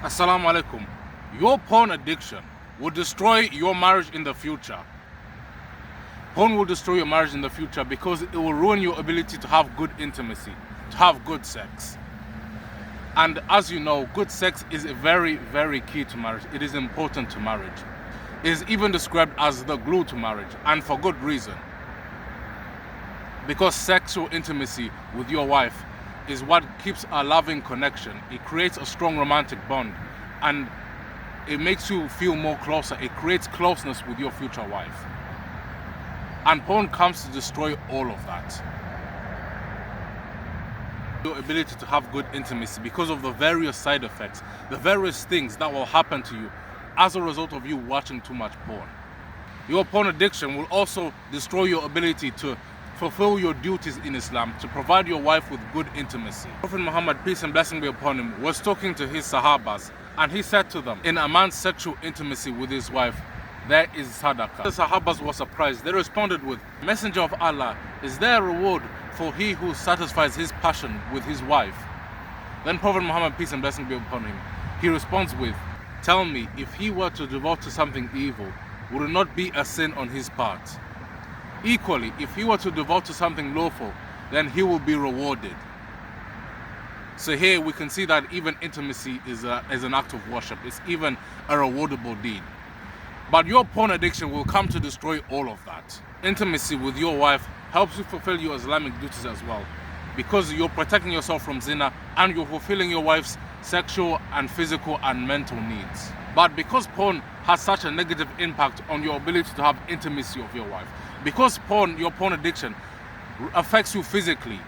Assalamu alaikum. Your porn addiction will destroy your marriage in the future. Porn will destroy your marriage in the future because it will ruin your ability to have good intimacy, to have good sex. And as you know, good sex is very, very key to marriage. It is important to marriage. It is even described as the glue to marriage, and for good reason. Because sexual intimacy with your wife is what keeps a loving connection. It creates a strong romantic bond, and it makes you feel more closer. It creates closeness with your future wife. And porn comes to destroy all of that. Your ability to have good intimacy because of the various side effects, the various things that will happen to you as a result of you watching too much porn. Your porn addiction will also destroy your ability to fulfill your duties in Islam, to provide your wife with good intimacy. Prophet Muhammad, peace and blessing be upon him, was talking to his Sahabas, and he said to them, in a man's sexual intimacy with his wife, there is sadaqah. The Sahabas were surprised. They responded with, Messenger of Allah, is there a reward for he who satisfies his passion with his wife? Then Prophet Muhammad, peace and blessing be upon him, he responds with, tell me, if he were to devote to something evil, would it not be a sin on his part? Equally, if he were to devote to something lawful, then he will be rewarded. So here we can see that even intimacy is an act of worship. It's even a rewardable deed. But your porn addiction will come to destroy all of that. Intimacy with your wife helps you fulfill your Islamic duties as well, because you're protecting yourself from zina and you're fulfilling your wife's sexual and physical and mental needs. But because porn has such a negative impact on your ability to have intimacy with your wife, because your porn addiction affects you physically,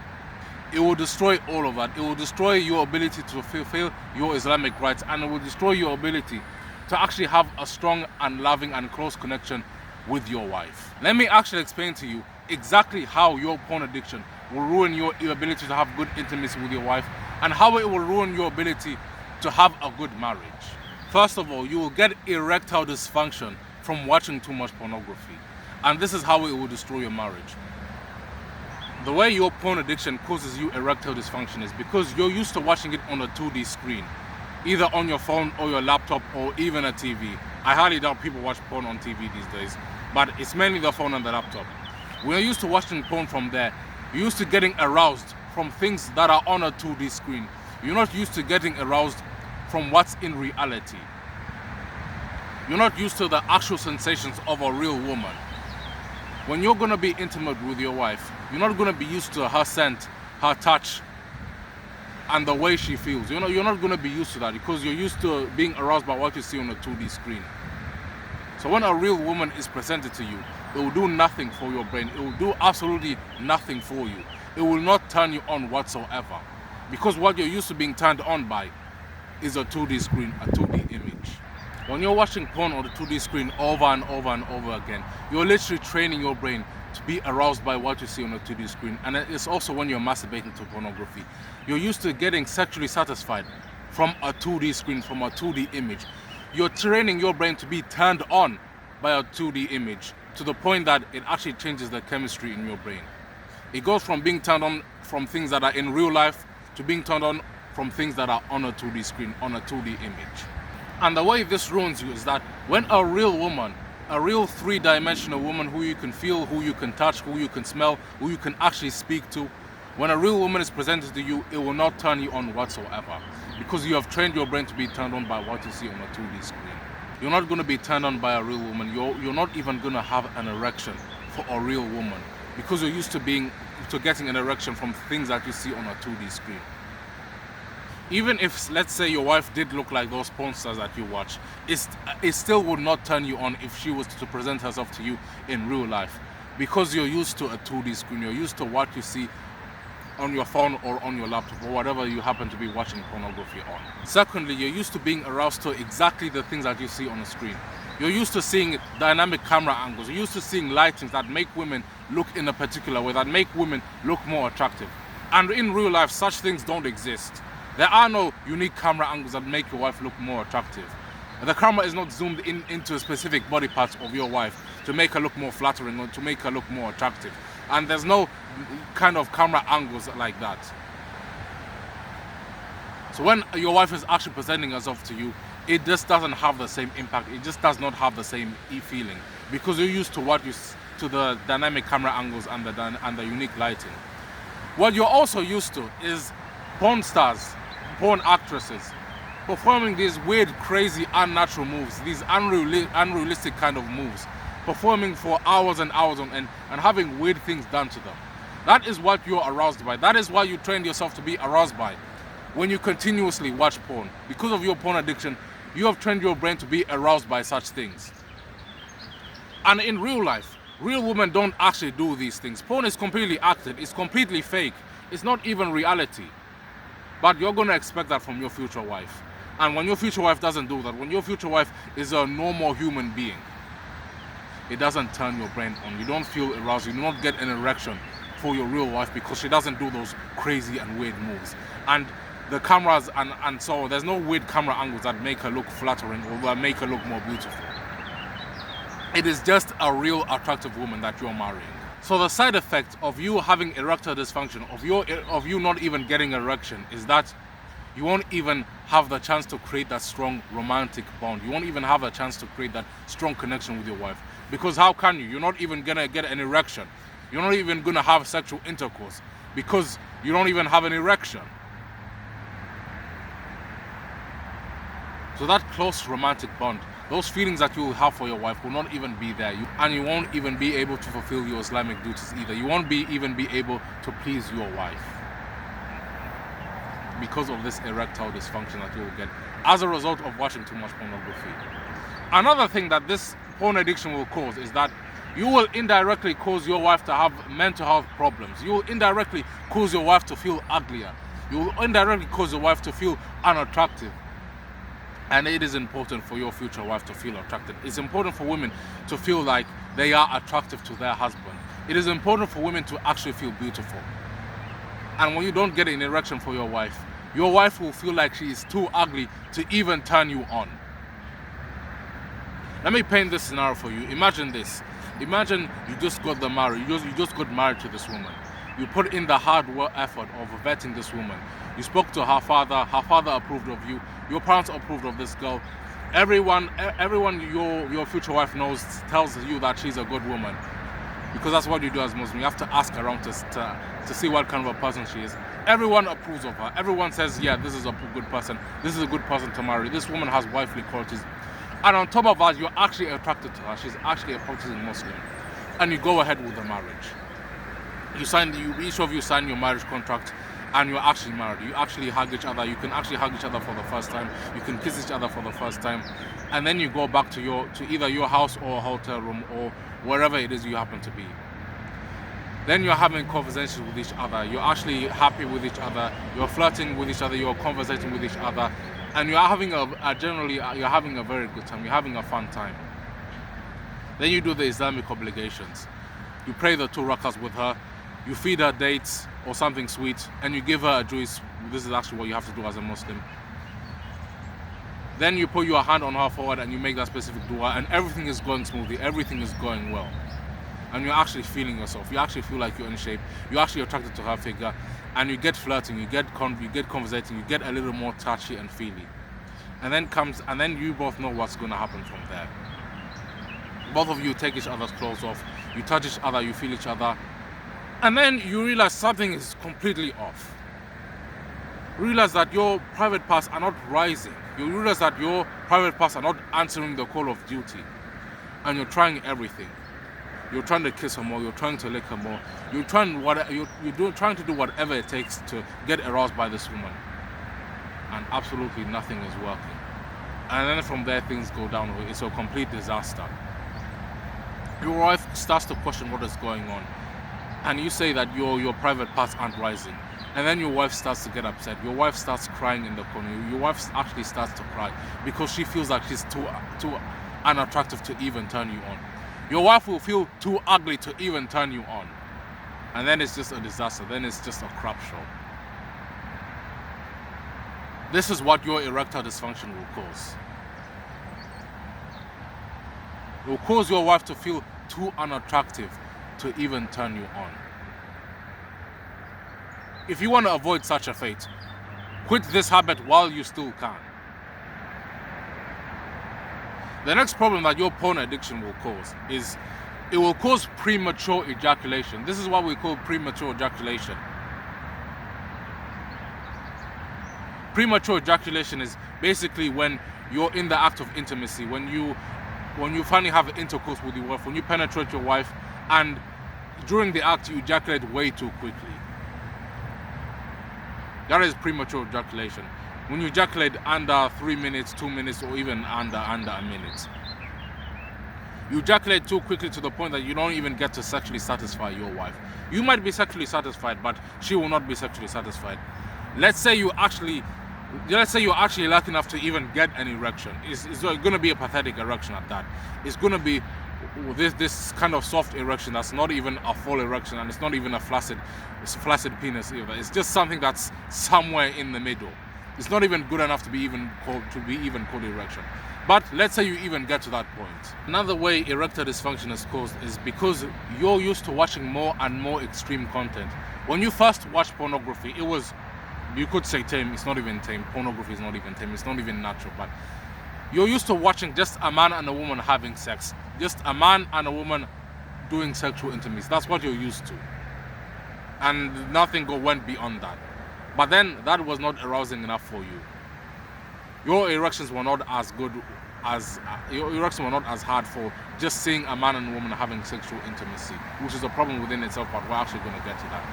it will destroy all of that. It will destroy your ability to fulfill your Islamic rights, and it will destroy your ability to actually have a strong and loving and close connection with your wife. Let me actually explain to you exactly how your porn addiction will ruin your ability to have good intimacy with your wife, and how it will ruin your ability to have a good marriage. First of all, you will get erectile dysfunction from watching too much pornography. And this is how it will destroy your marriage. The way your porn addiction causes you erectile dysfunction is because you're used to watching it on a 2D screen, either on your phone or your laptop or even a TV. I highly doubt people watch porn on TV these days, but it's mainly the phone and the laptop. When you're used to watching porn from there, you're used to getting aroused from things that are on a 2D screen. You're not used to getting aroused from what's in reality. You're not used to the actual sensations of a real woman. When you're going to be intimate with your wife, you're not going to be used to her scent, her touch, and the way she feels. You're not going to be used to that because you're used to being aroused by what you see on a 2D screen. So when a real woman is presented to you, it will do nothing for your brain. It will do absolutely nothing for you. It will not turn you on whatsoever. Because what you're used to being turned on by is a 2D screen, a 2D image. When you're watching porn on the 2D screen over and over and over again, you're literally training your brain to be aroused by what you see on the 2D screen. And it's also when you're masturbating to pornography. You're used to getting sexually satisfied from a 2D screen, from a 2D image. You're training your brain to be turned on by a 2D image to the point that it actually changes the chemistry in your brain. It goes from being turned on from things that are in real life to being turned on from things that are on a 2D screen, on a 2D image. And the way this ruins you is that when a real woman, a real three-dimensional woman who you can feel, who you can touch, who you can smell, who you can actually speak to, when a real woman is presented to you, it will not turn you on whatsoever because you have trained your brain to be turned on by what you see on a 2D screen. You're not going to be turned on by a real woman. You're not even going to have an erection for a real woman because you're used to getting an erection from things that you see on a 2D screen. Even if, let's say, your wife did look like those porn stars that you watch, it still would not turn you on if she was to present herself to you in real life, because you're used to a 2D screen. You're used to what you see on your phone or on your laptop or whatever you happen to be watching pornography on. Secondly, you're used to being aroused to exactly the things that you see on the screen. You're used to seeing dynamic camera angles. You're used to seeing lightings that make women look in a particular way, that make women look more attractive. And in real life, such things don't exist. There are no unique camera angles that make your wife look more attractive. The camera is not zoomed into specific body parts of your wife to make her look more flattering or to make her look more attractive. And there's no kind of camera angles like that. So when your wife is actually presenting herself to you, it just doesn't have the same impact. It just does not have the same feeling, because you're used to to the dynamic camera angles and the unique lighting. What you're also used to is porn stars, porn actresses, performing these weird, crazy, unnatural moves, these unrealistic kind of moves, performing for hours and hours on end and having weird things done to them. That is what you're aroused by. That is why you trained yourself to be aroused by. When you continuously watch porn, because of your porn addiction, you have trained your brain to be aroused by such things. And in real life, real women don't actually do these things. Porn is completely acted, it's completely fake, it's not even reality. But you're going to expect that from your future wife. And when your future wife doesn't do that, when your future wife is a normal human being, it doesn't turn your brain on. You don't feel aroused, you do not get an erection for your real wife because she doesn't do those crazy and weird moves. And the cameras and so there's no weird camera angles that make her look flattering or that make her look more beautiful. It is just a real attractive woman that you're marrying. So the side effect of you having erectile dysfunction, of you not even getting erection, is that you won't even have the chance to create that strong romantic bond. You won't even have a chance to create that strong connection with your wife. Because how can you? You're not even gonna get an erection. You're not even gonna have sexual intercourse because you don't even have an erection. So that close romantic bond, those feelings that you will have for your wife will not even be there. And you won't even be able to fulfill your Islamic duties either. You won't even be able to please your wife because of this erectile dysfunction that you will get as a result of watching too much pornography. Another thing that this porn addiction will cause is that you will indirectly cause your wife to have mental health problems. You will indirectly cause your wife to feel uglier. You will indirectly cause your wife to feel unattractive. And it is important for your future wife to feel attracted. It's important for women to feel like they are attractive to their husband. It is important for women to actually feel beautiful. And when you don't get an erection for your wife will feel like she is too ugly to even turn you on. Let me paint this scenario for you. Imagine this. Imagine you just got married. You just got married to this woman. You put in the hard work effort of vetting this woman. You spoke to her father. Her father approved of you. Your parents approved of this girl. Everyone your future wife knows tells you that she's a good woman, because that's what you do as Muslim. You have to ask around to see what kind of a person she is. Everyone approves of her. Everyone says, yeah, this is a good person. This is a good person to marry. This woman has wifely qualities. And on top of that, you're actually attracted to her. She's actually a practicing Muslim. And you go ahead with the marriage. Each of you sign your marriage contract, and you're actually married. You actually hug each other. You can actually hug each other for the first time. You can kiss each other for the first time. And then you go back to either your house or a hotel room or wherever it is you happen to be. Then you're having conversations with each other. You're actually happy with each other. You're flirting with each other. You're conversating with each other. And you're having you're having a very good time. You're having a fun time. Then you do the Islamic obligations. You pray the 2 rakahs with her. You feed her dates or something sweet, and you give her a juice. This is actually what you have to do as a Muslim. Then you put your hand on her forehead and you make that specific dua, and everything is going smoothly. Everything is going well. And you're actually feeling yourself. You actually feel like you're in shape. You're actually attracted to her figure, and you get flirting. You get conversating. You get a little more touchy and feely. And then you both know what's going to happen from there. Both of you take each other's clothes off. You touch each other. You feel each other. And then you realize something is completely off. You realize that your private parts are not rising. You realize that your private parts are not answering the call of duty. And you're trying everything. You're trying to kiss her more. You're trying to lick her more. You're trying to do whatever it takes to get aroused by this woman. And absolutely nothing is working. And then from there things go downhill. It's a complete disaster. Your wife starts to question what is going on. And you say that your private parts aren't rising. And then your wife starts to get upset. Your wife starts crying in the corner. Your wife actually starts to cry because she feels like she's too unattractive to even turn you on. Your wife will feel too ugly to even turn you on. And then it's just a disaster. Then it's just a crap show. This is what your erectile dysfunction will cause. It will cause your wife to feel too unattractive to even turn you on. If you want to avoid such a fate, Quit this habit while you still can. The next problem that your porn addiction will cause is it will cause premature ejaculation. This is what we call premature ejaculation. Premature ejaculation is basically when you're in the act of intimacy, when you finally have intercourse with your wife, when you penetrate your wife, and during the act you ejaculate way too quickly. That is premature ejaculation. When you ejaculate under 3 minutes, 2 minutes, or even under a minute. You ejaculate too quickly to the point that you don't even get to sexually satisfy your wife. You might be sexually satisfied, but she will not be sexually satisfied. Let's say you're actually lucky enough to even get an erection. It's going to be a pathetic erection at that. It's going to be this kind of soft erection that's not even a full erection, and it's not even a flaccid penis either. It's just something that's somewhere in the middle. It's not even good enough to be even called erection. But let's say you even get to that point. Another way erectile dysfunction is caused is because you're used to watching more and more extreme content. When you first watched pornography, it was, you could say tame. It's not even tame. Pornography is not even tame. It's not even natural. But you're used to watching just a man and a woman having sex. Just a man and a woman doing sexual intimacy. That's what you're used to. And nothing went beyond that. But then that was not arousing enough for you. Your erections were not as hard for just seeing a man and a woman having sexual intimacy, which is a problem within itself, but we're actually going to get to that.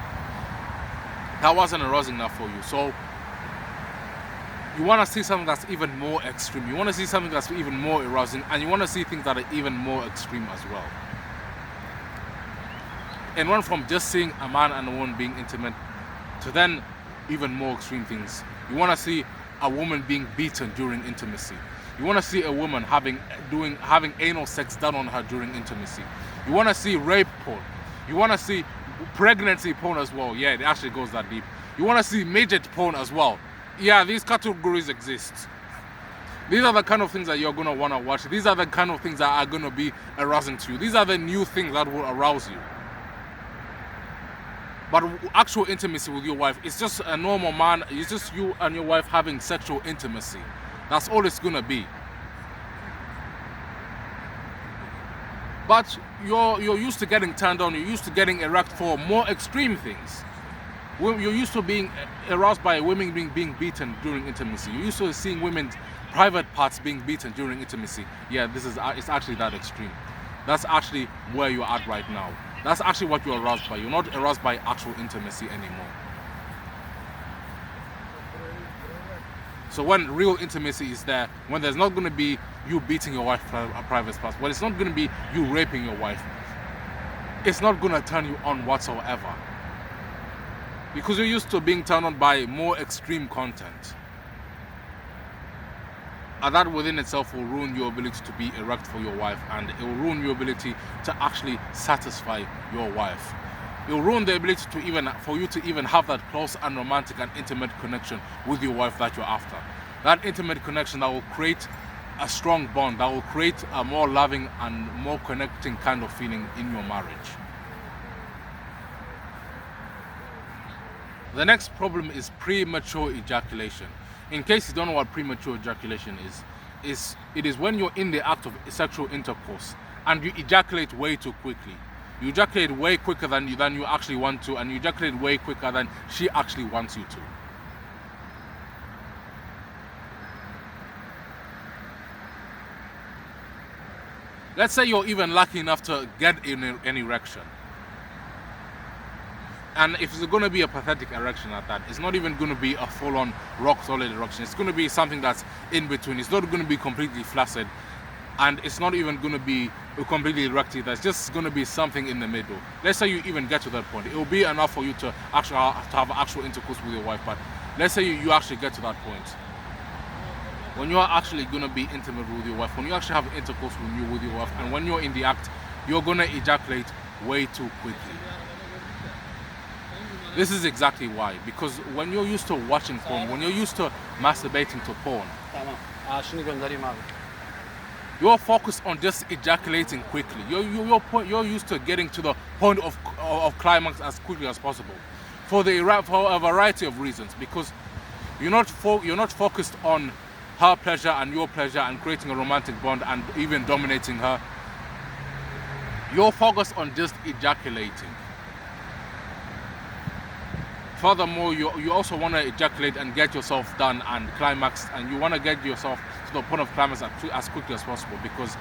That wasn't arousing enough for you. So you want to see something that's even more extreme. You want to see something that's even more arousing, and you want to see things that are even more extreme as well. And run from just seeing a man and a woman being intimate to then even more extreme things. You want to see a woman being beaten during intimacy. You want to see a woman having anal sex done on her during intimacy. You want to see rape porn. You want to see pregnancy porn as well. Yeah, it actually goes that deep. You want to see midget porn as well. Yeah, these categories exist. These are the kind of things that you're going to want to watch. These are the kind of things that are going to be arousing to you. These are the new things that will arouse you. But actual intimacy with your wife, it's just a normal man. It's just you and your wife having sexual intimacy. That's all it's going to be. But you're used to getting turned on. You're used to getting erect for more extreme things. You're used to being aroused by women being beaten during intimacy. You're used to seeing women's private parts being beaten during intimacy. Yeah, it's actually that extreme. That's actually where you're at right now. That's actually what you're aroused by. You're not aroused by actual intimacy anymore. So when real intimacy is there, when there's not going to be you beating your wife private parts, when it's not going to be you raping your wife, it's not going to turn you on whatsoever. Because you're used to being turned on by more extreme content. And that within itself will ruin your ability to be erect for your wife, and it will ruin your ability to actually satisfy your wife. It will ruin the ability for you to even have that close and romantic and intimate connection with your wife that you're after. That intimate connection that will create a strong bond, that will create a more loving and more connecting kind of feeling in your marriage. The next problem is premature ejaculation. In case you don't know what premature ejaculation is it is when you're in the act of sexual intercourse and you ejaculate way too quickly. You ejaculate way quicker than you actually want to, and you ejaculate way quicker than she actually wants you to. Let's say you're even lucky enough to get an erection. And if it's going to be a pathetic erection at that, it's not even going to be a full-on rock-solid erection. It's going to be something that's in between. It's not going to be completely flaccid, and it's not even going to be completely erect either. It's just going to be something in the middle. Let's say you even get to that point. It will be enough for you to actually have actual intercourse with your wife. But let's say you actually get to that point. When you are actually going to be intimate with your wife, when you actually have intercourse with your wife, and when you're in the act, you're going to ejaculate way too quickly. This is exactly why. Because when you're used to watching porn, when you're used to masturbating to porn, you're focused on just ejaculating quickly. You're used to getting to the point of climax as quickly as possible for a variety of reasons. Because You're not focused on her pleasure and your pleasure and creating a romantic bond and even dominating her. You're focused on just ejaculating. Furthermore, you also want to ejaculate and get yourself done and climax, and you want to get yourself to the point of climax as quickly as possible, because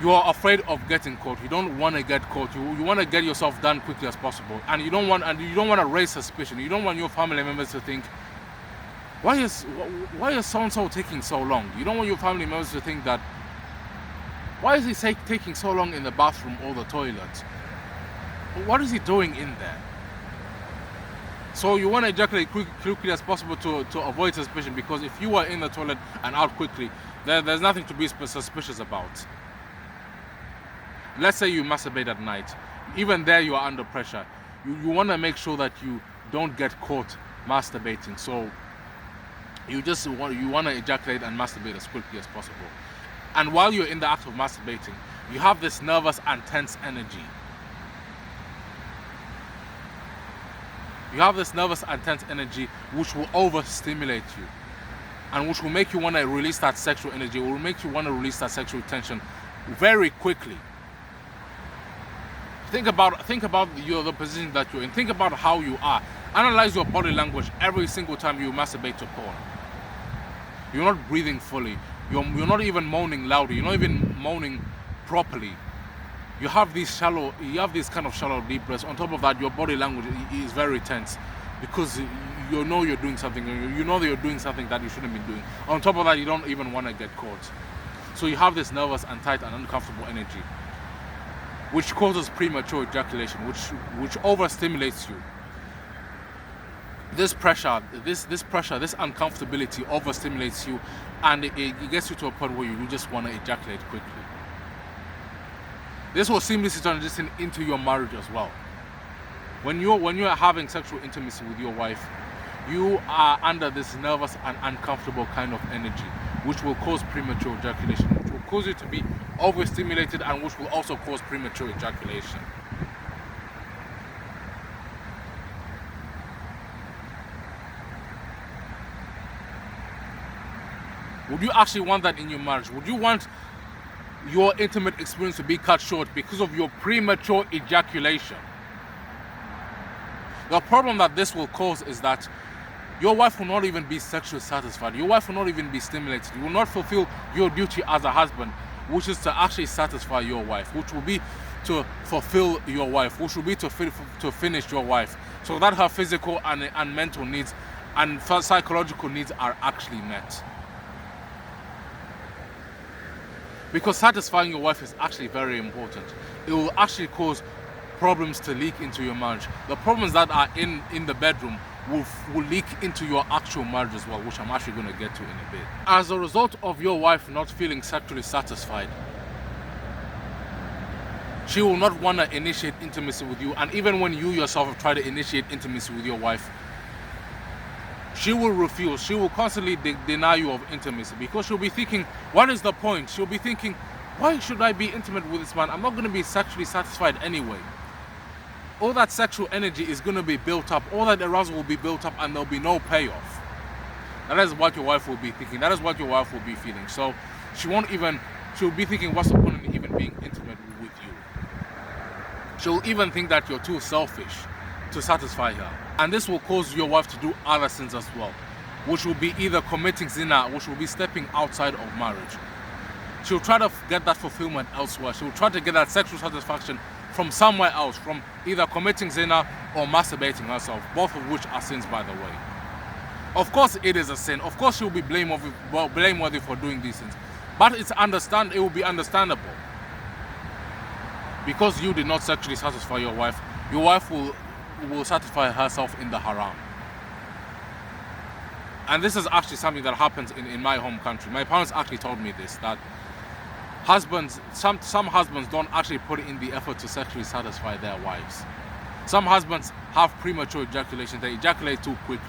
you are afraid of getting caught. You don't want to get caught. You want to get yourself done quickly as possible, and you don't want to raise suspicion. You don't want your family members to think, why is so-and-so taking so long? You don't want your family members to think that, why is he taking so long in the bathroom or the toilet? What is he doing in there? So you want to ejaculate quickly as possible to avoid suspicion, because if you are in the toilet and out quickly, there's nothing to be suspicious about. Let's say you masturbate at night. Even there you are under pressure. You want to make sure that you don't get caught masturbating. So you want to ejaculate and masturbate as quickly as possible. And while you're in the act of masturbating, you have this nervous and tense energy. You have this nervous and tense energy which will overstimulate you, and which will make you want to release that sexual energy. It will make you want to release that sexual tension very quickly. Think about the position that you're in. Think about how you are. Analyze your body language every single time you masturbate to porn. You're not breathing fully. You're not even moaning loudly. You're not even moaning properly. You have these kind of shallow deep breaths. On top of that, your body language is very tense, because you know you're doing something. You know that you're doing something that you shouldn't be doing. On top of that, you don't even want to get caught. So you have this nervous and tight and uncomfortable energy, which causes premature ejaculation, which overstimulates you. This pressure, this uncomfortability overstimulates you, and it gets you to a point where you just want to ejaculate quickly. This will seamlessly transition into your marriage as well. When you are having sexual intimacy with your wife, you are under this nervous and uncomfortable kind of energy, which will cause premature ejaculation, which will cause you to be overstimulated, and which will also cause premature ejaculation. Would you actually want that in your marriage? Would you want your intimate experience to be cut short because of your premature ejaculation? The problem that this will cause is that your wife will not even be sexually satisfied. Your wife will not even be stimulated. You will not fulfill your duty as a husband, which is to actually satisfy your wife, which will be to fulfill your wife, which will be to finish your wife, so that her physical and mental needs and psychological needs are actually met. Because satisfying your wife is actually very important. It will actually cause problems to leak into your marriage. The problems that are in the bedroom will leak into your actual marriage as well, which I'm actually going to get to in a bit. As a result of your wife not feeling sexually satisfied, she will not want to initiate intimacy with you. And even when you yourself have tried to initiate intimacy with your wife, she will refuse. She will constantly deny you of intimacy, because she'll be thinking, what is the point? She'll be thinking, why should I be intimate with this man? I'm not going to be sexually satisfied anyway. All that sexual energy is going to be built up. All that arousal will be built up, and there'll be no payoff. That is what your wife will be thinking. That is what your wife will be feeling. So she'll be thinking, what's the point in even being intimate with you? She'll even think that you're too selfish to satisfy her. And this will cause your wife to do other sins as well, which will be either committing zina, which will be stepping outside of marriage. She'll try to get that fulfillment elsewhere. She'll try to get that sexual satisfaction from somewhere else, from either committing zina or masturbating herself, both of which are sins, by the way. Of course it is a sin. Of course she'll be blameworthy for doing these things. But it will be understandable. Because you did not sexually satisfy your wife will satisfy herself in the haram. And this is actually something that happens in my home country. My parents actually told me this, that some husbands don't actually put in the effort to sexually satisfy their wives. Some husbands have premature ejaculation. They ejaculate too quickly.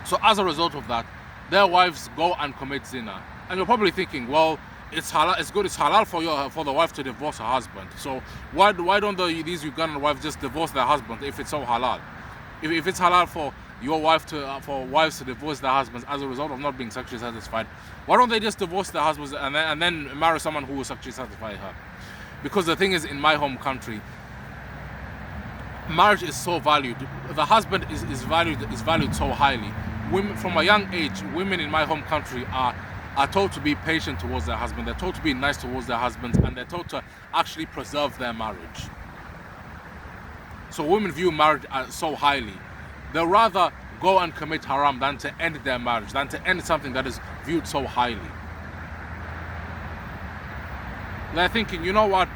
So as a result of that, their wives go and commit zina. And you're probably thinking, well, it's halal. It's good. It's halal for the wife to divorce her husband. So why don't these Ugandan wives just divorce their husband if it's so halal? If it's halal for for wives to divorce their husbands as a result of not being sexually satisfied, why don't they just divorce their husbands and then marry someone who will sexually satisfy her? Because the thing is, in my home country, marriage is so valued. The husband is valued so highly. Women, from a young age, women in my home country are told to be patient towards their husband. They're told to be nice towards their husbands, and they're told to actually preserve their marriage. So women view marriage so highly. They'll rather go and commit haram than to end their marriage, than to end something that is viewed so highly. They're thinking, you know what,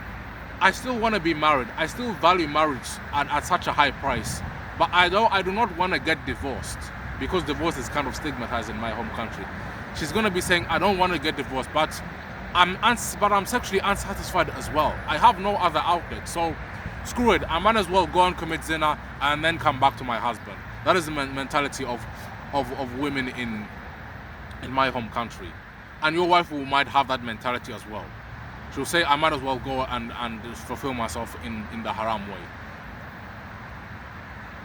I still want to be married. I still value marriage at such a high price. But I do not want to get divorced, because divorce is kind of stigmatized in my home country. She's going to be saying, I don't want to get divorced, but I'm sexually unsatisfied as well. I have no other outlet. So screw it. I might as well go and commit zina and then come back to my husband. That is the mentality of women in my home country. And your wife might have that mentality as well. She'll say, I might as well go and fulfill myself in the haram way.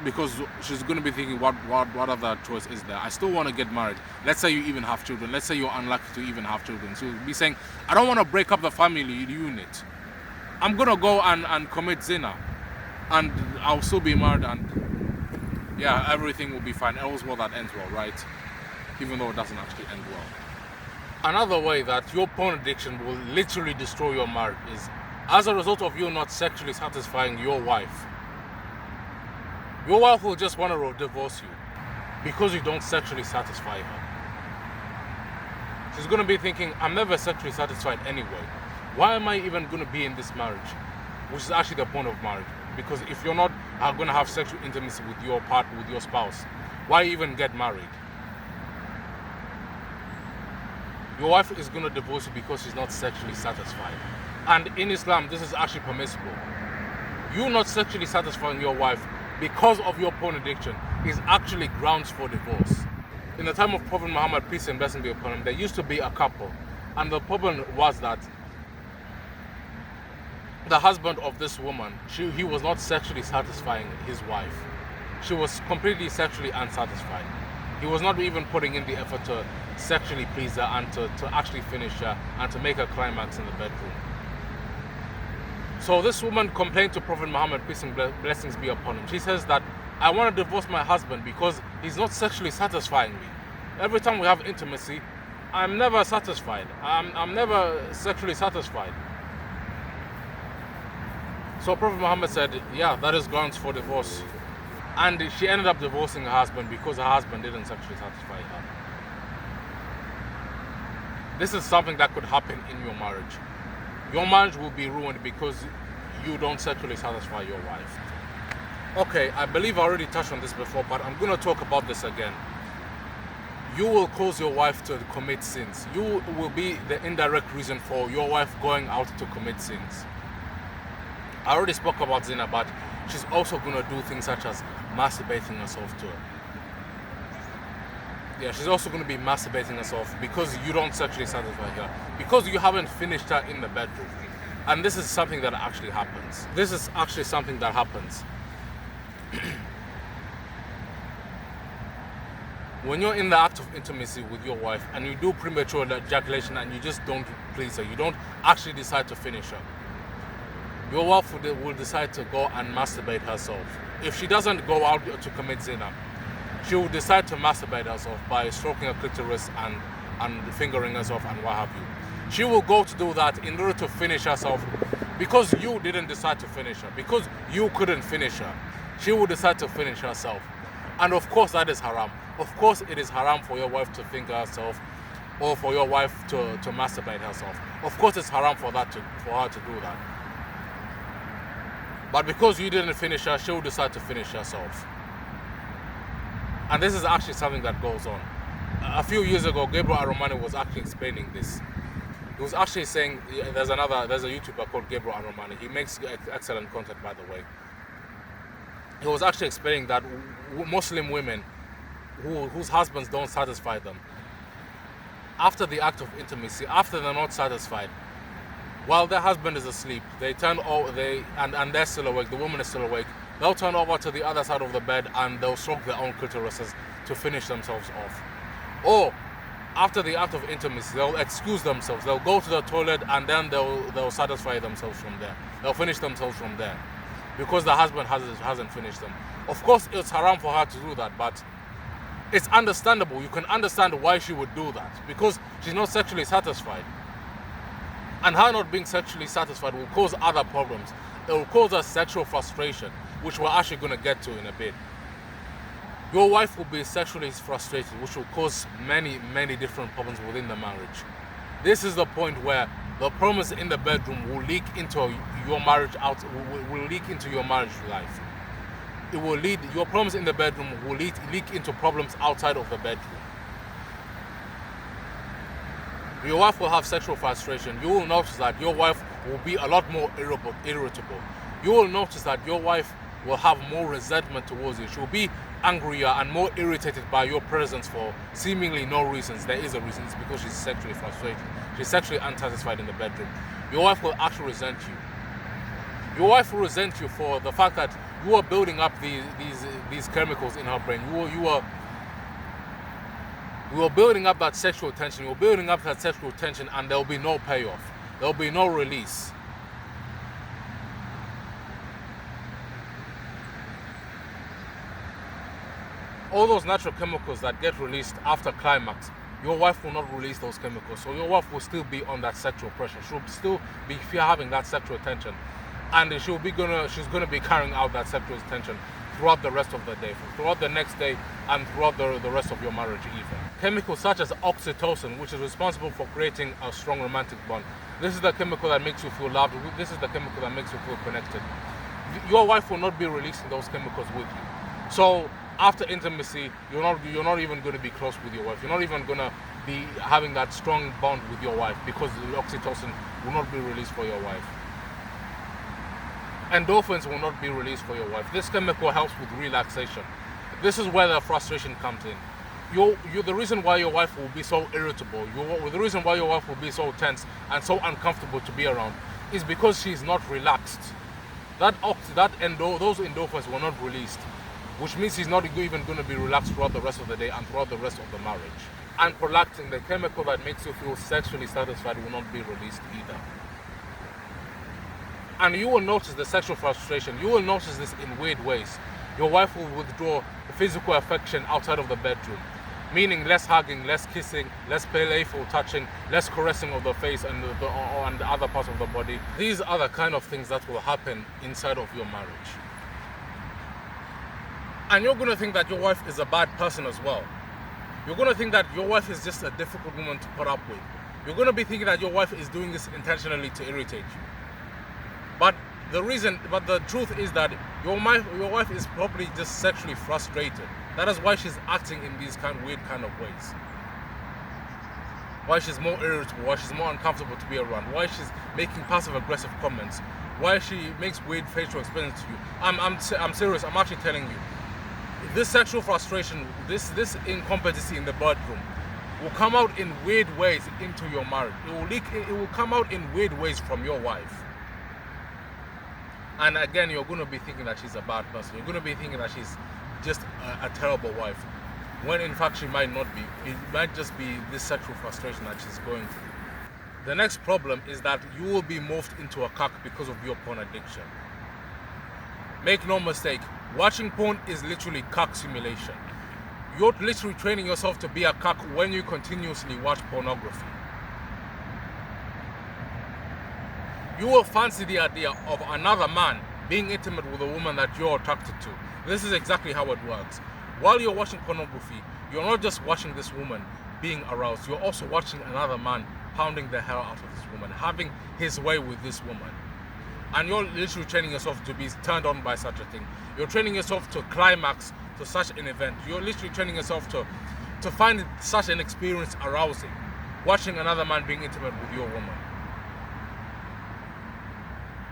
Because she's going to be thinking, what other choice is there? I still want to get married. Let's say you even have children. Let's say you're unlucky to even have children. So you'll be saying, I don't want to break up the family unit. I'm going to go and commit zina. And I'll still be married, and yeah, everything will be fine. All's well that ends well, right? Even though it doesn't actually end well. Another way that your porn addiction will literally destroy your marriage is as a result of you not sexually satisfying your wife. Your wife will just want to divorce you because you don't sexually satisfy her. She's going to be thinking, I'm never sexually satisfied anyway. Why am I even going to be in this marriage? Which is actually the point of marriage. Because if you're not going to have sexual intimacy with your partner, with your spouse, why even get married? Your wife is going to divorce you because she's not sexually satisfied. And in Islam, this is actually permissible. You not sexually satisfying your wife because of your porn addiction is actually grounds for divorce. In the time of Prophet Muhammad, peace and blessing be upon him, there used to be a couple, and the problem was that the husband of this woman, he was not sexually satisfying his wife. She was completely sexually unsatisfied. He was not even putting in the effort to sexually please her and to actually finish her and to make her climax in the bedroom. So this woman complained to Prophet Muhammad, peace and blessings be upon him. She says that, I want to divorce my husband because he's not sexually satisfying me. Every time we have intimacy, I'm never satisfied. I'm never sexually satisfied. So Prophet Muhammad said, yeah, that is grounds for divorce. And she ended up divorcing her husband because her husband didn't sexually satisfy her. This is something that could happen in your marriage. Your marriage will be ruined because you don't sexually satisfy your wife. Okay, I believe I already touched on this before, but I'm going to talk about this again. You will cause your wife to commit sins. You will be the indirect reason for your wife going out to commit sins. I already spoke about zina, but she's also going to do things such as masturbating herself to it. Yeah, she's also going to be masturbating herself because you don't sexually satisfy her, because you haven't finished her in the bedroom. And this is something that actually happens. This is actually something that happens. When you're in the act of intimacy with your wife and you do premature ejaculation and you just don't please her, you don't actually decide to finish her, your wife will decide to go and masturbate herself. If she doesn't go out to commit zina, she will decide to masturbate herself by stroking her clitoris and fingering herself and what have you. She will go to do that in order to finish herself because you didn't decide to finish her, because you couldn't finish her. She will decide to finish herself. And of course that is haram. Of course it is haram for your wife to finger herself or for your wife to masturbate herself. Of course it's haram for her to do that. But because you didn't finish her, she will decide to finish herself. And this is actually something that goes on. A few years ago, Gabriel Aromani was actually explaining this. He was actually saying, there's a YouTuber called Gabriel Aromani. He makes excellent content, by the way. He was actually explaining that Muslim women whose husbands don't satisfy them, after the act of intimacy, after they're not satisfied, while their husband is asleep, they turn over, and they're still awake, the woman is still awake, they'll turn over to the other side of the bed and they'll stroke their own clitorises to finish themselves off. Or after the act of intimacy, they'll excuse themselves. They'll go to the toilet and then they'll satisfy themselves from there. They'll finish themselves from there because the husband hasn't finished them. Of course, it's haram for her to do that, but it's understandable. You can understand why she would do that because she's not sexually satisfied. And her not being sexually satisfied will cause other problems. It will cause her sexual frustration, which we're actually going to get to in a bit. Your wife will be sexually frustrated, which will cause many, many different problems within the marriage. This is the point where the problems in the bedroom will leak into your marriage will leak into your marriage life. It will lead, your problems in the bedroom will leak into problems outside of the bedroom. Your wife will have sexual frustration. You will notice that your wife will be a lot more irritable. You will notice that your wife will have more resentment towards you. She will be angrier and more irritated by your presence for seemingly no reasons. There is a reason. It's because she's sexually frustrated. She's sexually unsatisfied in the bedroom. Your wife will actually resent you. Your wife will resent you for the fact that you are building up these chemicals in her brain. You are building up that sexual tension. You're building up that sexual tension, and there will be no payoff. There will be no release. All those natural chemicals that get released after climax, your wife will not release those chemicals. So your wife will still be on that sexual pressure. She'll still be having that sexual tension. And she's gonna be carrying out that sexual tension throughout the rest of the day, throughout the next day, and throughout the rest of your marriage even. Chemicals such as oxytocin, which is responsible for creating a strong romantic bond. This is the chemical that makes you feel loved. This is the chemical that makes you feel connected. Your wife will not be releasing those chemicals with you. So after intimacy, you're not even going to be close with your wife. You're not even going to be having that strong bond with your wife because the oxytocin will not be released for your wife. Endorphins will not be released for your wife. This chemical helps with relaxation. This is where the frustration comes in. The reason why your wife will be so irritable, the reason why your wife will be so tense and so uncomfortable to be around is because she's not relaxed. Those endorphins were not released, which means she's not even going to be relaxed throughout the rest of the day and throughout the rest of the marriage. And prolactin, the chemical that makes you feel sexually satisfied, will not be released either. And you will notice the sexual frustration. You will notice this in weird ways. Your wife will withdraw physical affection outside of the bedroom, meaning less hugging, less kissing, less playful touching, less caressing of the face and the other parts of the body. These are the kind of things that will happen inside of your marriage. And you're going to think that your wife is a bad person as well. You're going to think that your wife is just a difficult woman to put up with. You're going to be thinking that your wife is doing this intentionally to irritate you. But the truth is that your wife is probably just sexually frustrated. That is why she's acting in these weird kind of ways. Why she's more irritable, why she's more uncomfortable to be around, why she's making passive-aggressive comments, why she makes weird facial expressions to you. I'm serious, I'm actually telling you. This sexual frustration, this incompetency in the bedroom will come out in weird ways into your marriage. It will come out in weird ways from your wife. And again, you're going to be thinking that she's a bad person. You're going to be thinking that she's just a terrible wife, when in fact she might not be. It might just be this sexual frustration that she's going through. The next problem is that you will be morphed into a cuck because of your porn addiction. Make no mistake, watching porn is literally cuck simulation. You're literally training yourself to be a cuck when you continuously watch pornography. You will fancy the idea of another man being intimate with a woman that you're attracted to. This is exactly how it works. While you're watching pornography, you're not just watching this woman being aroused, you're also watching another man pounding the hell out of this woman, having his way with this woman. And you're literally training yourself to be turned on by such a thing. You're training yourself to climax to such an event. You're literally training yourself to find such an experience arousing, watching another man being intimate with your woman.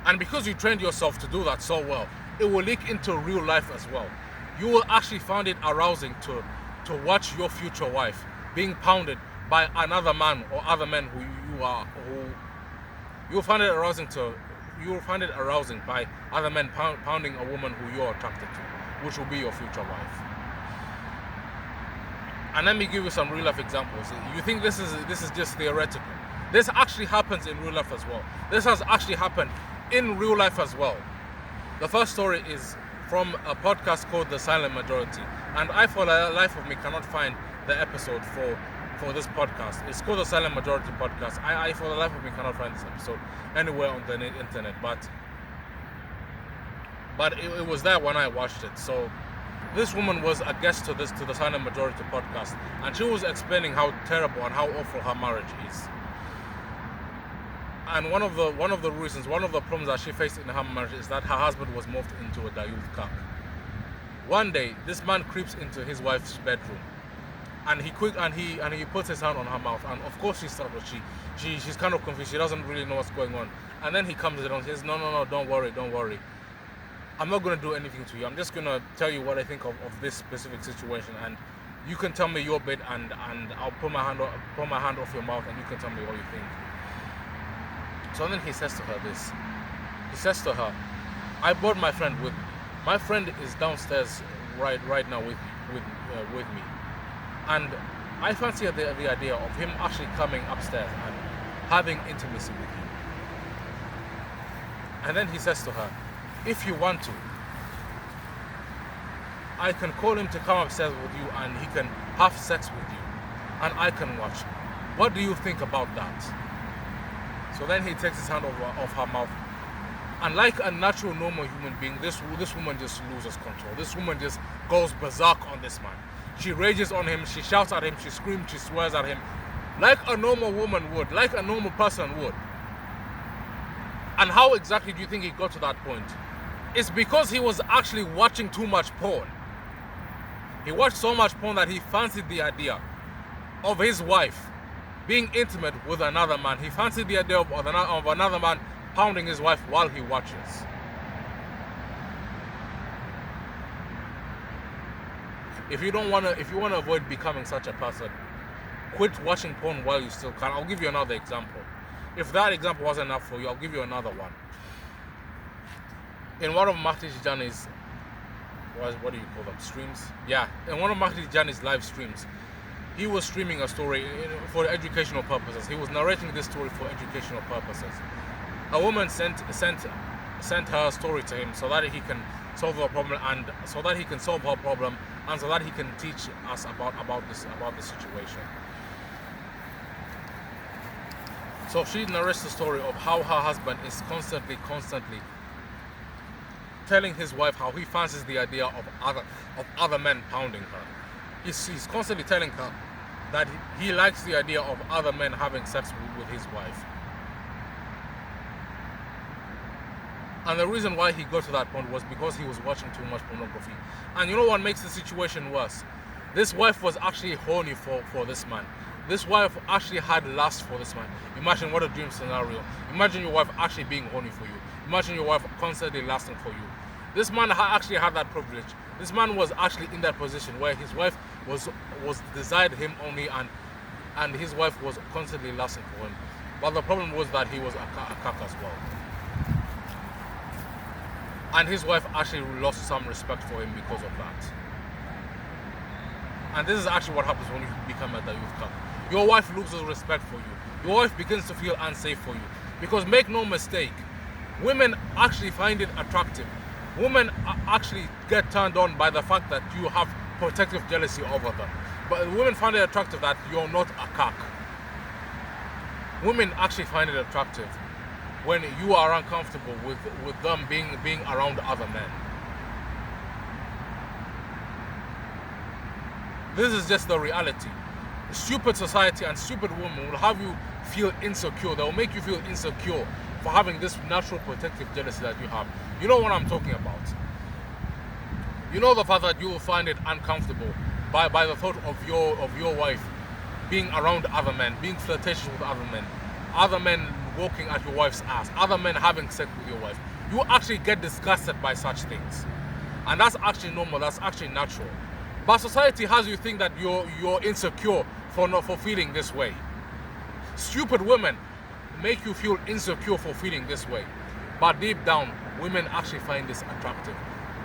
And because you trained yourself to do that so well, it will leak into real life as well. You will actually find it arousing to watch your future wife being pounded by another man or other men you'll find it arousing will find it arousing by other men pounding a woman who you're attracted to, which will be your future wife. And let me give you some real life examples. You think this is just theoretical? This actually happens in real life as well. This has actually happened in real life as well. The first story is from a podcast called The Silent Majority, and I, for the life of me, cannot find the episode for this podcast. It's called The Silent Majority Podcast. I for the life of me, cannot find this episode anywhere on the internet, but it was there when I watched it. So this woman was a guest to the Silent Majority Podcast, and she was explaining how terrible and how awful her marriage is. And one of the problems that she faced in her marriage is that her husband was moved into a Dayuth Kak. One day, this man creeps into his wife's bedroom, and he puts his hand on her mouth, and of course she's startled. She's kind of confused. She doesn't really know what's going on. And then he comes in and says, "No, don't worry. I'm not going to do anything to you. I'm just going to tell you what I think of this specific situation, and you can tell me your bit, and I'll put my hand off your mouth, and you can tell me what you think." So then he says to her this. He says to her, "I brought my friend with me. My friend is downstairs right now with me, and I fancy the idea of him actually coming upstairs and having intimacy with you." And then he says to her, "If you want to, I can call him to come upstairs with you, and he can have sex with you, and I can watch. What do you think about that?" So then he takes his hand off her mouth, and like a natural, normal human being, this woman just loses control. This woman just goes berserk on this man. She rages on him, she shouts at him, she screams, she swears at him, like a normal woman would, like a normal person would. And how exactly do you think he got to that point? It's because he was actually watching too much porn. He watched so much porn that he fancied the idea of his wife being intimate with another man. He fancied the idea of another man pounding his wife while he watches. If you want to avoid becoming such a person, quit watching porn while you still can. I'll give you another example. If that example wasn't enough for you, I'll give you another one. In one of Mahdi Tijani's, what do you call them, streams? Yeah, in one of Mahdi Tijani's live streams, he was streaming a story for educational purposes. He was narrating this story for educational purposes. A woman sent her story to him so that he can solve her problem, and so that he can solve her problem, and so that he can teach us about this situation. So she narrates the story of how her husband is constantly telling his wife how he fancies the idea of other men pounding her. He's constantly telling her that he likes the idea of other men having sex with his wife. And the reason why he got to that point was because he was watching too much pornography. And you know what makes the situation worse? This wife was actually horny for this man. This wife actually had lust for this man. Imagine what a dream scenario. Imagine your wife actually being horny for you. Imagine your wife constantly lusting for you. This man actually had that privilege. This man was actually in that position where his wife was desired him only, and his wife was constantly lusting for him. But the problem was that he was a cock as well. And his wife actually lost some respect for him because of that. And this is actually what happens when you become a Dayuth Kak. Your wife loses respect for you. Your wife begins to feel unsafe for you. Because make no mistake, women actually find it attractive. Women actually get turned on by the fact that you have protective jealousy over them. But women find it attractive that you're not a cock. Women actually find it attractive when you are uncomfortable with them being around other men. This is just the reality. Stupid society and stupid women will have you feel insecure. They will make you feel insecure for having this natural protective jealousy that you have. You know what I'm talking about. You know the fact that you will find it uncomfortable by the thought of your wife being around other men, being flirtatious with other men walking at your wife's ass, other men having sex with your wife. You actually get disgusted by such things. And that's actually normal, that's actually natural. But society has you think that you're insecure for feeling this way. Stupid women make you feel insecure for feeling this way. But deep down, women actually find this attractive.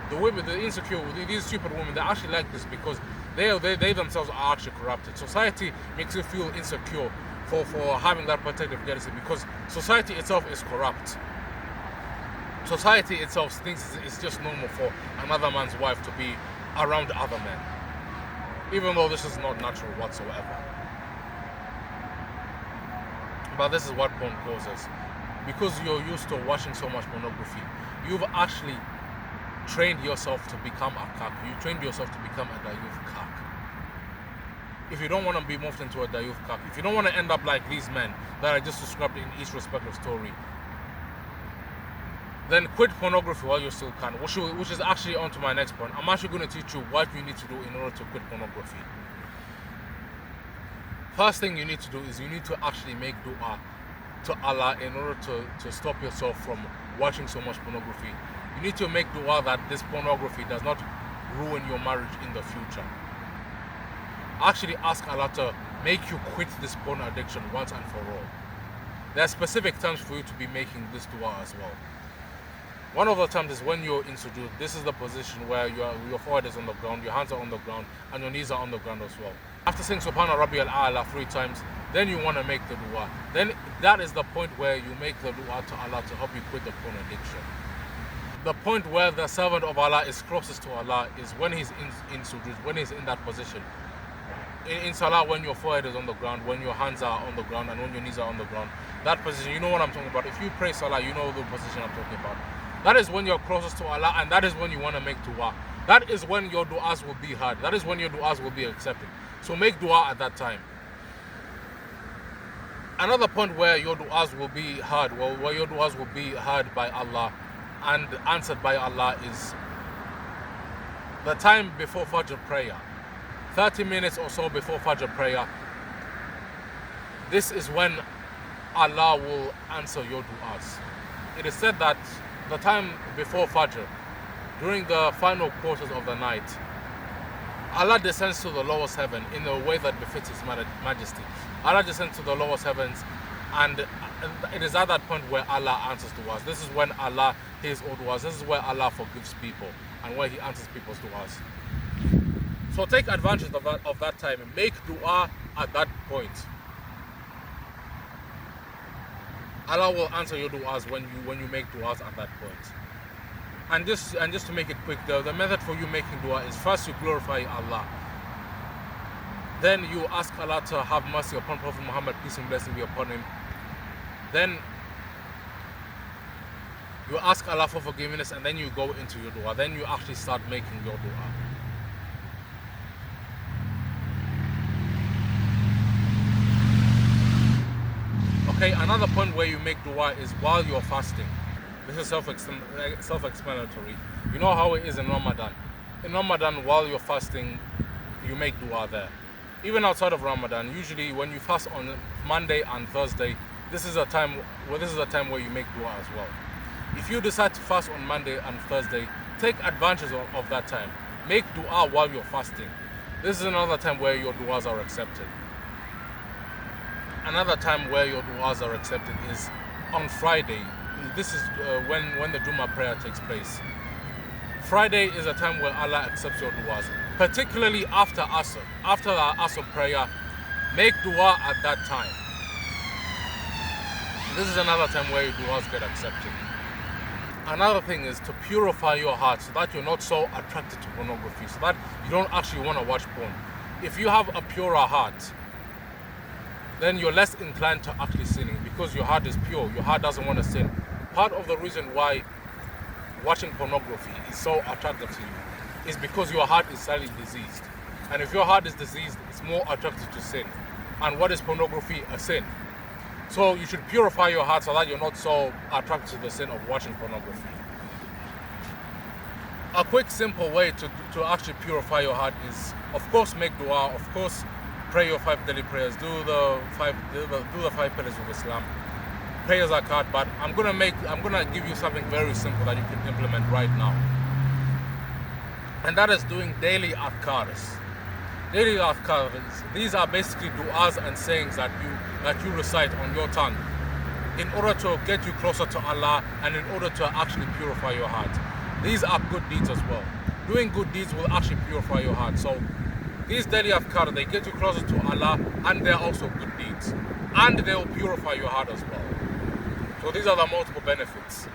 The women, the insecure, these stupid women, they actually like this because they themselves are actually corrupted. Society makes you feel insecure for having that protective jealousy because society itself is corrupt. Society itself thinks it's just normal for another man's wife to be around other men, even though this is not natural whatsoever. But this is what porn causes. Because you're used to watching so much pornography, you've actually trained yourself to become a cuck. You trained yourself to become a dayuth cuck. If you don't want to be morphed into a dayuth cuck, if you don't want to end up like these men that I just described in each respective story, then quit pornography while you still can, which is actually on to my next point. I'm actually going to teach you what you need to do in order to quit pornography. First thing you need to do is you need to actually make dua to Allah in order to stop yourself from watching so much pornography. You need to make dua that this pornography does not ruin your marriage in the future. Actually ask Allah to make you quit this porn addiction once and for all. There are specific times for you to be making this dua as well. One of the times is when you're in sujood. This is the position where your forehead is on the ground, your hands are on the ground, and your knees are on the ground as well. After saying Subhana Rabbi al-A'la 3 times, then you want to make the dua. Then that is the point where you make the dua to Allah to help you quit the porn addiction. The point where the servant of Allah is closest to Allah is when he's in sujood, when he's in that position. In salah, when your forehead is on the ground, when your hands are on the ground, and when your knees are on the ground, that position, you know what I'm talking about. If you pray salah, you know the position I'm talking about. That is when you're closest to Allah, and that is when you want to make dua. That is when your du'as will be heard. That is when your du'as will be accepted. So make dua at that time. Another point where your du'as will be heard, where your du'as will be heard by Allah and answered by Allah is the time before Fajr prayer. 30 minutes or so before Fajr prayer. This is when Allah will answer your du'as. It is said that the time before Fajr, during the final quarters of the night, Allah descends to the lowest heaven in a way that befits His Majesty. Allah descends to the lowest heavens, and it is at that point where Allah answers du'as. This is when Allah hears all du'as. This is where Allah forgives people and where He answers people's du'as. So take advantage of that time and make dua at that point. Allah will answer your du'as when you make du'as at that point. And just to make it quick, the method for you making dua is first you glorify Allah. Then you ask Allah to have mercy upon Prophet Muhammad, peace and blessing be upon him. Then you ask Allah for forgiveness, and then you go into your dua. Then you actually start making your dua. Okay, another point where you make dua is while you're fasting. This is self-explanatory. You know how it is in Ramadan. In Ramadan, while you're fasting, you make dua there. Even outside of Ramadan, usually when you fast on Monday and Thursday, this is a time where you make dua as well. If you decide to fast on Monday and Thursday, take advantage of that time. Make dua while you're fasting. This is another time where your duas are accepted. Another time where your du'as are accepted is on Friday. This is when the Jummah prayer takes place. Friday is a time where Allah accepts your du'as, particularly after Asr. After the Asr prayer, make dua at that time. This is another time where your du'as get accepted. Another thing is to purify your heart so that you're not so attracted to pornography, so that you don't actually want to watch porn. If you have a purer heart, then you're less inclined to actually sinning because your heart is pure. Your heart doesn't want to sin. Part of the reason why watching pornography is so attractive to you is because your heart is slightly diseased. And if your heart is diseased, it's more attracted to sin. And what is pornography? A sin. So you should purify your heart so that you're not so attracted to the sin of watching pornography. A quick, simple way to actually purify your heart is, of course, make dua. Of course, pray your 5 daily prayers. Do the 5 pillars of Islam. Pray your zakat. But I'm gonna give you something very simple that you can implement right now. And that is doing daily adhkars. Daily adhkars. These are basically du'as and sayings that you recite on your tongue. in order to get you closer to Allah and in order to actually purify your heart. These are good deeds as well. Doing good deeds will actually purify your heart. So these daily adhkar, they get you closer to Allah, and they're also good deeds. And they will purify your heart as well. So these are the multiple benefits.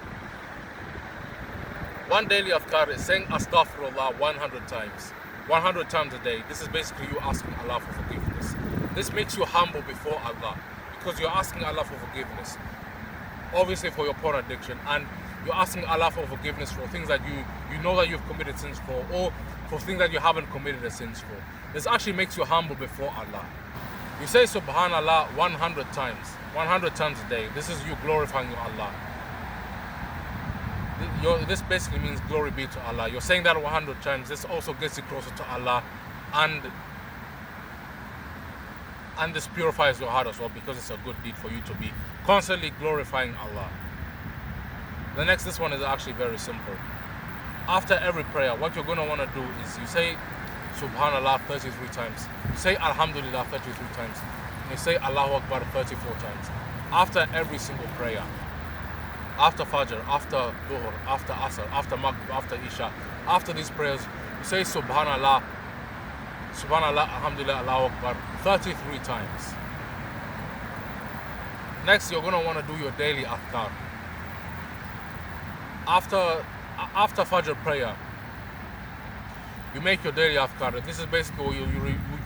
One daily adhkar is saying astaghfirullah 100 times. 100 times a day. This is basically you asking Allah for forgiveness. This makes you humble before Allah, because you're asking Allah for forgiveness. Obviously for your porn addiction, and you're asking Allah for forgiveness for things that you know that you've committed sins for, or for things that you haven't committed sins for. This actually makes you humble before Allah. You say Subhanallah 100 times a day. This is you glorifying your Allah. This basically means glory be to Allah. You're saying that 100 times. This also gets you closer to Allah, and this purifies your heart as well, because it's a good deed for you to be constantly glorifying Allah. This one is actually very simple. After every prayer, what you're going to want to do is you say Subhanallah 33 times. You say Alhamdulillah 33 times. And you say Allahu Akbar 34 times. After every single prayer. After Fajr, after Dhuhr, after Asr, after Maghrib, after Isha. After these prayers, you say Subhanallah, Alhamdulillah, Allahu Akbar 33 times. Next, you're going to want to do your daily adhkar. After Fajr prayer, you make your daily adhkar. This is basically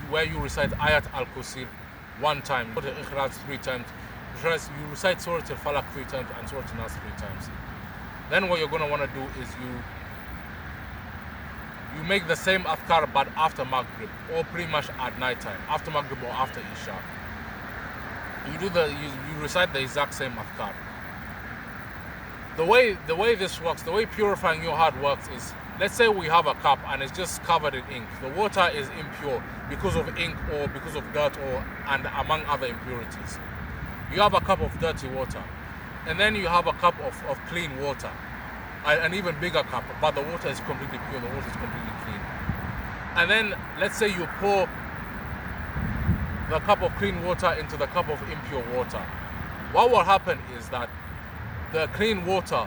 where you recite Ayat al-Kursi 1 time, Surah Al-Ikhlas 3 times, you recite Surah Al-Falaq 3 times and Surah Al-Nas 3 times. Then what you're going to want to do is you make the same adhkar but after Maghrib, or pretty much at night time, after Maghrib or after Isha. You recite the exact same adhkar. The way this works, the way purifying your heart works is, let's say we have a cup and it's just covered in ink. The water is impure because of ink or because of dirt and among other impurities. You have a cup of dirty water, and then you have a cup of clean water, an even bigger cup, but the water is completely pure, the water is completely clean. And then let's say you pour the cup of clean water into the cup of impure water. What will happen is that the clean water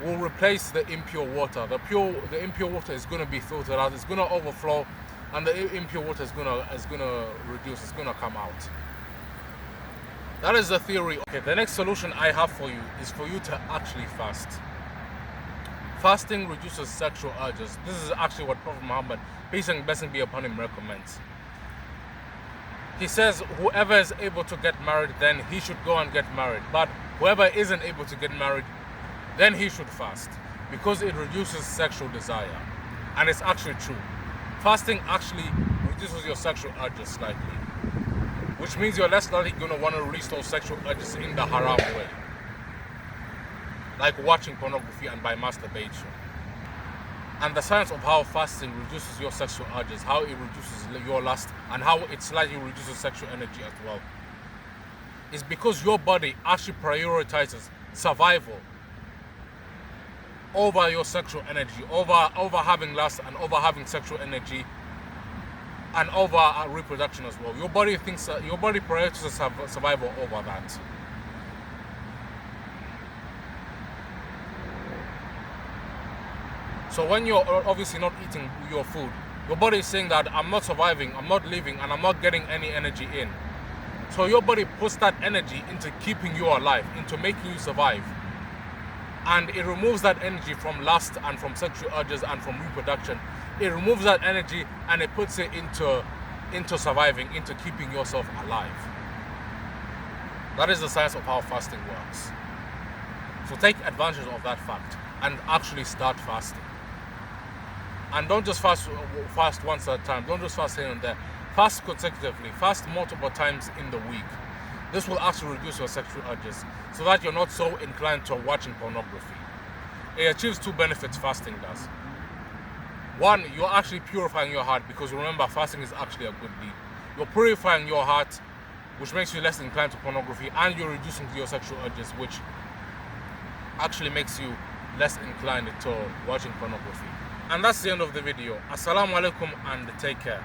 will replace the impure water. The impure water is going to be filtered out, it's going to overflow, and the impure water is going to reduce, it's going to come out. That is the theory. Okay, the next solution I have for you is for you to actually fast. Fasting reduces sexual urges. This is actually what Prophet Muhammad, peace and blessing be upon him, recommends. He says, whoever is able to get married, then he should go and get married. But whoever isn't able to get married, then he should fast, because it reduces sexual desire. And it's actually true. Fasting actually reduces your sexual urges slightly, which means you're less likely going to want to release those sexual urges in the haram way, like watching pornography and by masturbation. And the science of how fasting reduces your sexual urges, how it reduces your lust, and how it slightly reduces sexual energy as well, is because your body actually prioritizes survival over your sexual energy, over having lust and over having sexual energy, and over reproduction as well. Your body prioritizes survival over that. So when you're obviously not eating your food, your body is saying that I'm not surviving, I'm not living, and I'm not getting any energy in. So your body puts that energy into keeping you alive, into making you survive. And it removes that energy from lust and from sexual urges and from reproduction. It removes that energy and it puts it into surviving, into keeping yourself alive. That is the science of how fasting works. So take advantage of that fact and actually start fasting. And don't just fast once at a time. Don't just fast here and there. Fast consecutively. Fast multiple times in the week. This will actually reduce your sexual urges so that you're not so inclined to watching pornography. It achieves 2 benefits, fasting does. 1, you're actually purifying your heart, because remember, fasting is actually a good deed. You're purifying your heart, which makes you less inclined to pornography, and you're reducing your sexual urges, which actually makes you less inclined to watching pornography. And that's the end of the video. Assalamu alaikum and take care.